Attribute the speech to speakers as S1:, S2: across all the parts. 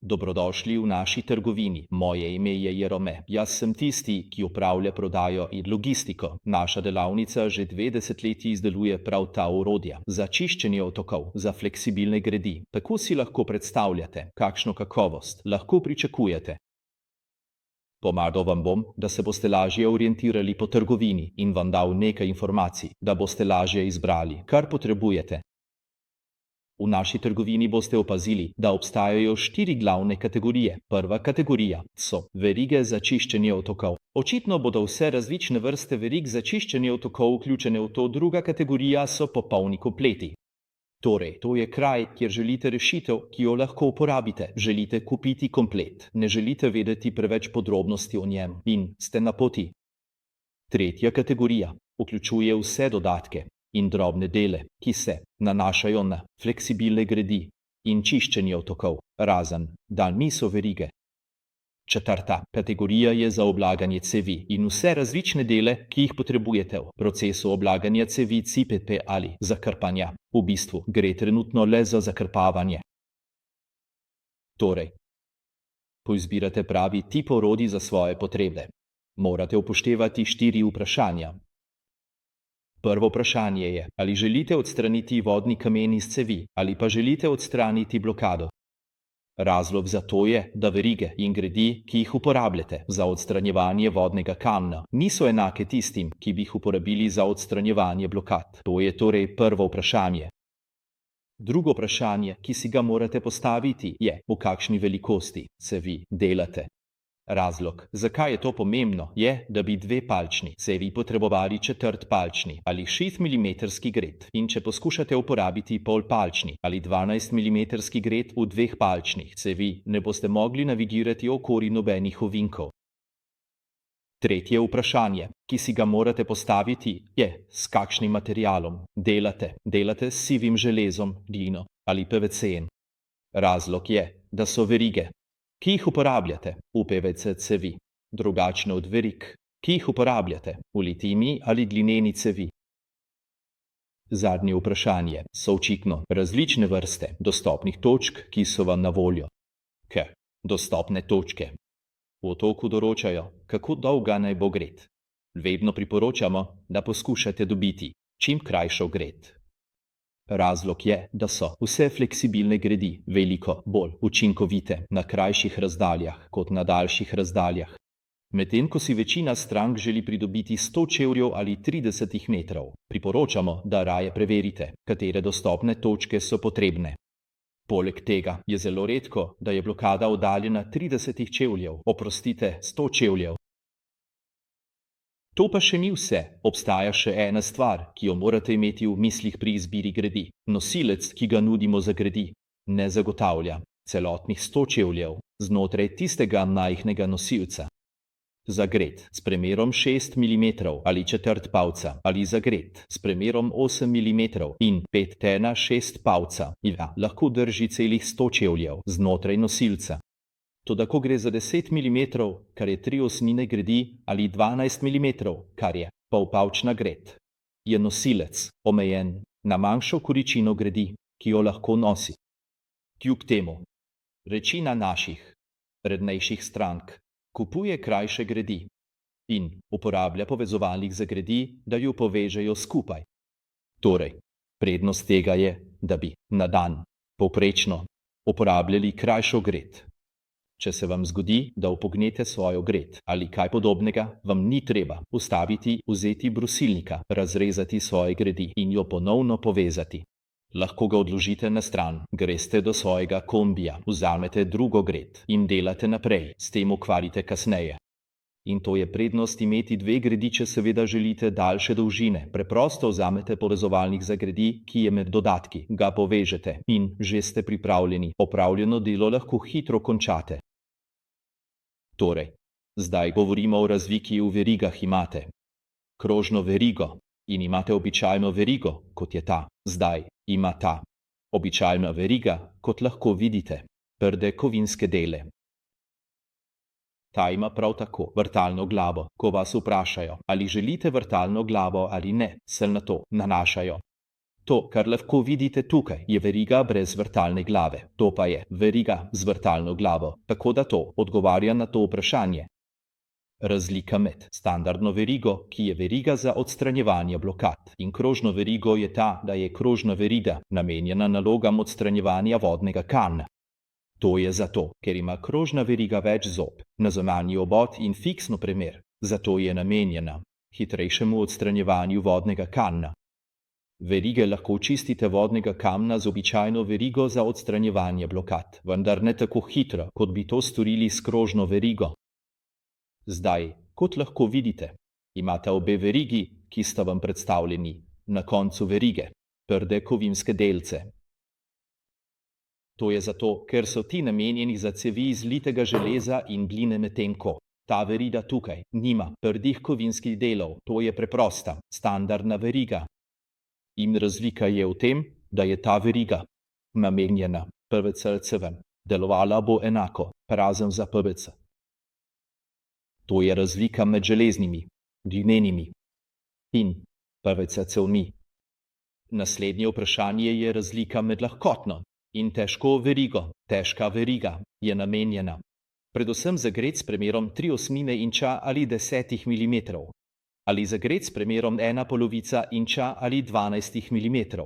S1: Dobrodošli v naši trgovini. Moje ime je Jerome. Jaz sem tisti, ki opravlja prodajo in logistiko. Naša delavnica že 2 desetletji izdeluje prav ta orodja za čiščenje otokov, za fleksibilne gredi. Tako si lahko predstavljate, kakšno kakovost lahko pričakujete. Pomagal vam bom, da se boste lažje orientirali po trgovini in vam dal nekaj informacij, da boste lažje izbrali, kar potrebujete. V naši trgovini boste opazili, da obstajajo 4 glavne kategorije. Prva kategorija so verige za čiščenje otokov. Očitno bodo vse različne vrste verig za čiščenje otokov vključene v to. Druga kategorija so popolni kompleti. Torej, to je kraj, kjer želite rešitev, ki jo lahko uporabite. Želite kupiti komplet, ne želite vedeti preveč podrobnosti o njem in ste na poti. Tretja kategorija vključuje vse dodatke in drobne dele, ki se nanašajo na fleksibilne gredi in čiščenje otokov, razen da niso verige. Četrta kategorija je za oblaganje cevi in vse različne dele, ki jih potrebujete v procesu oblaganja cevi CPP ali zakrpanja. V bistvu gre trenutno le za zakrpavanje. Torej, poizbirate pravi tip orodij za svoje potrebe. Morate upoštevati 4 vprašanja. Prvo vprašanje je, ali želite odstraniti vodni kamen iz cevi ali pa želite odstraniti blokado. Razlog za to je, da verige in gredi, ki jih uporabljate za odstranjevanje vodnega kamna, niso enake tistim, ki bi jih uporabili za odstranjevanje blokad. To je torej prvo vprašanje. Drugo vprašanje, ki si ga morate postaviti, je, v kakšni velikosti cevi delate. Razlog, zakaj je to pomembno, je, da bi 2 palčni cevi potrebovali 1/4 palčni ali 6 mm gred. In če poskušate uporabiti polpalčni ali 12 mm gred v 2 palčnih cevi, ne boste mogli navigirati okoli nobenih ovinkov. Tretje vprašanje, ki si ga morate postaviti, je, s kakšnim materialom delate. Delate s sivim železom, glino ali PVC-jem. Razlog je, da so verige, ki jih uporabljate v PVC cevi, drugačne od verig, ki jih uporabljate v litijni ali glineni cevi. Zadnje vprašanje so očitno različne vrste dostopnih točk, ki so vam na voljo. Dostopne točke v otoku določajo, kako dolga naj bo gred. Vedno priporočamo, da poskušate dobiti čim krajšo gred. Razlog je, da so vse fleksibilne gredi veliko bolj učinkovite na krajših razdaljah kot na daljših razdaljah. Medtem ko si večina strank želi pridobiti 100 čevljev ali 30 metrov, priporočamo, da raje preverite, katere dostopne točke so potrebne. Poleg tega je zelo redko, da je blokada oddaljena 30 čevljev, 100 čevljev. To pa še ni vse. Obstaja še ena stvar, ki jo morate imeti v mislih pri izbiri gredi. Nosilec, ki ga nudimo za gredi, ne zagotavlja celotnih 100 čevljev znotraj tistega majhnega nosilca. Za gred s premerom 6 mm ali 1/4 palca ali za gred s premerom 8 mm in 5/6 palca lahko drži celih 100 čevljev znotraj nosilca. Toda ko gre za 10 mm, kar je 3 osmine gredi, ali 12 mm, kar je polpalčna gred, je nosilec omejen na manjšo količino gredi, ki jo lahko nosi. Kljub temu, večina naših rednejših strank kupuje krajše gredi in uporablja povezovalnik za gredi, da ju povežejo skupaj. Torej, prednost tega je, da bi na dan povprečno uporabljali krajšo gred. Če se vam zgodi, da upognete svojo gred ali kaj podobnega, vam ni treba vzeti brusilnika, razrezati svoje gredi in jo ponovno povezati. Lahko ga odložite na stran, greste do svojega kombija, vzamete drugo gred in delate naprej, s tem ukvarite kasneje. In to je prednost imeti 2 gredi, če seveda želite daljše dolžine. Preprosto vzamete povezovalnik za gredi, ki je med dodatki, ga povežete in že ste pripravljeni. Opravljeno delo lahko hitro končate. Torej, zdaj govorimo o razliki v verigah. Imate krožno verigo in imate običajno verigo, kot je ta. Zdaj ima ta običajna veriga, kot lahko vidite, trde kovinske dele. Ta ima prav tako vrtalno glavo. Ko vas vprašajo, ali želite vrtalno glavo ali ne, se na to nanašajo To, kar lahko vidite tukaj, je veriga brez vrtalne glave. To pa je veriga z vrtalno glavo, tako da to odgovarja na to vprašanje. Razlika med standardno verigo, ki je veriga za odstranjevanje blokad, in krožno verigo je ta, da je krožna veriga namenjena nalogam odstranjevanja vodnega kamna. To je zato, ker ima krožna veriga več zob, na zunanji obod in fiksno premer, zato je namenjena hitrejšemu odstranjevanju vodnega kamna. Verige lahko čistite vodnega kamna z običajno verigo za odstranjevanje blokad, vendar ne tako hitro, kot bi to storili s krožno verigo. Zdaj, kot lahko vidite, imate obe verigi, ki sta vam predstavljeni, na koncu verige, trde kovinske delce. To je zato, ker so ti namenjeni za cevi iz litega železa in gline, medtem ko ta veriga tukaj nima trdih kovinskih delov, to je preprosta, standardna veriga. In razlika je v tem, da je ta veriga namenjena PVC-cevem, delovala bo enako, razen za PVC. To je razlika med železnimi, glinenimi in PVC-cevmi. Naslednje vprašanje je razlika med lahkotno in težko verigo. Težka veriga je namenjena predvsem za gred s premerom 3/8 inča ali 10 mm, ali za gred s premerom 1/2 inča ali 12 mm.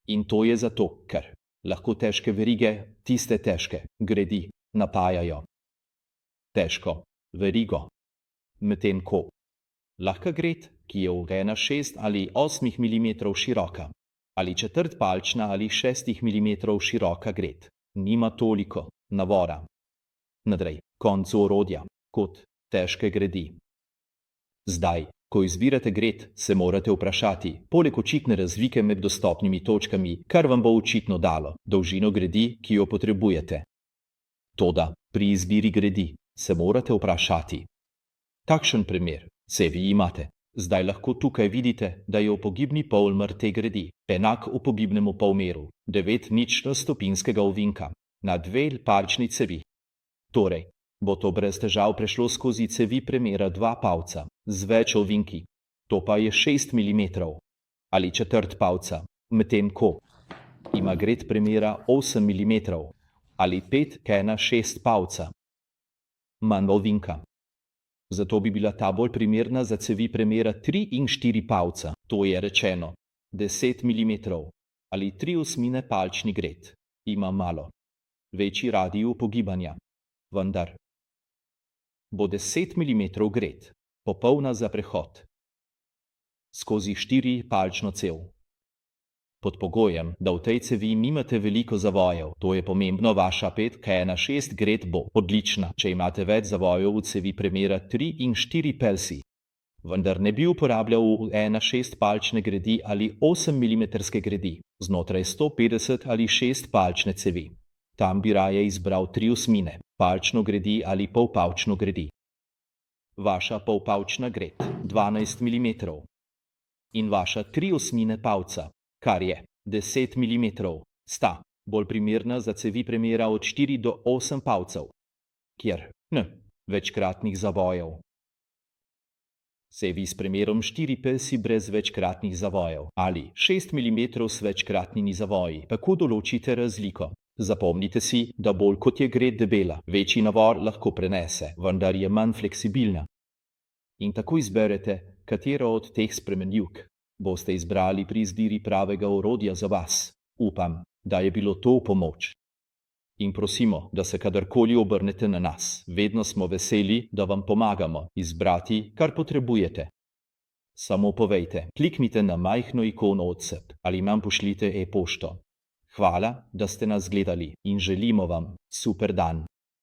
S1: In to je zato, ker lahko težke verige tiste težke gredi napajajo težko verigo, medtem ko lahka gred, ki je v 1/6 ali 8 mm široka, ali četrtpalčna ali 6 mm široka gred, nima toliko navora nadrej koncu orodja kot težke gredi. Zdaj, ko izbirate gred, se morate vprašati, poleg očitne razlike med dostopnimi točkami, kar vam bo očitno dalo dolžino gredi, ki jo potrebujete. Toda pri izbiri gredi se morate vprašati. Takšen primer cevi imate. Zdaj lahko tukaj vidite, da je upogibni polmer te gredi enak upogibnemu polmeru 9,0-stopinjskega ovinka na 2 palčni cevi. Torej, bo to brez težav prešlo skozi cevi premera 2 palca z več ovinki, to pa je 6 mm ali četrt palca, medtem ko ima gred premera 8 mm ali 5,1/6 palca manj ovinka. Zato bi bila ta bolj primerna za cevi premera 3 in 4 palca, to je rečeno 10 mm ali 3/8 palčni gred. Ima malo večji radij upogibanja, vendar bo 10 mm gred popolna za prehod skozi 4-palčno cev. Pod pogojem, da v tej cevi nimate veliko zavojev, to je pomembno, vaša 5,1/6 gred bo odlična, če imate več zavojev v cevi premera 3 in 4 pelsi. Vendar ne bi uporabljal 1/6 palčne gredi ali 8 mm gredi znotraj 150 ali 6 palčne cevi. Tam bi raje izbral 3/8 palčno gredi ali polpalčno gredi. Vaša polpalčna gred 12 mm in vaša 3/8 palca, kar je 10 mm, sta bolj primerna za cevi premera od 4 do 8 palcev, kjer večkratnih zavojev. Cevi s premerom 4 pelsi brez večkratnih zavojev ali 6 mm s večkratnimi zavoji, tako določite razliko. Zapomnite si, da bolj kot je gred debela, večji navor lahko prenese, vendar je manj fleksibilna. In tako izberete, katero od teh spremenljivk boste izbrali pri izbiri pravega orodja za vas. Upam, da je bilo to v pomoč. In prosimo, da se kadarkoli obrnete na nas. Vedno smo veseli, da vam pomagamo izbrati, kar potrebujete. Samo povejte, kliknite na majhno ikono WhatsApp ali nam pošljite e-pošto. Hvala, da ste nas gledali in želimo vam super dan.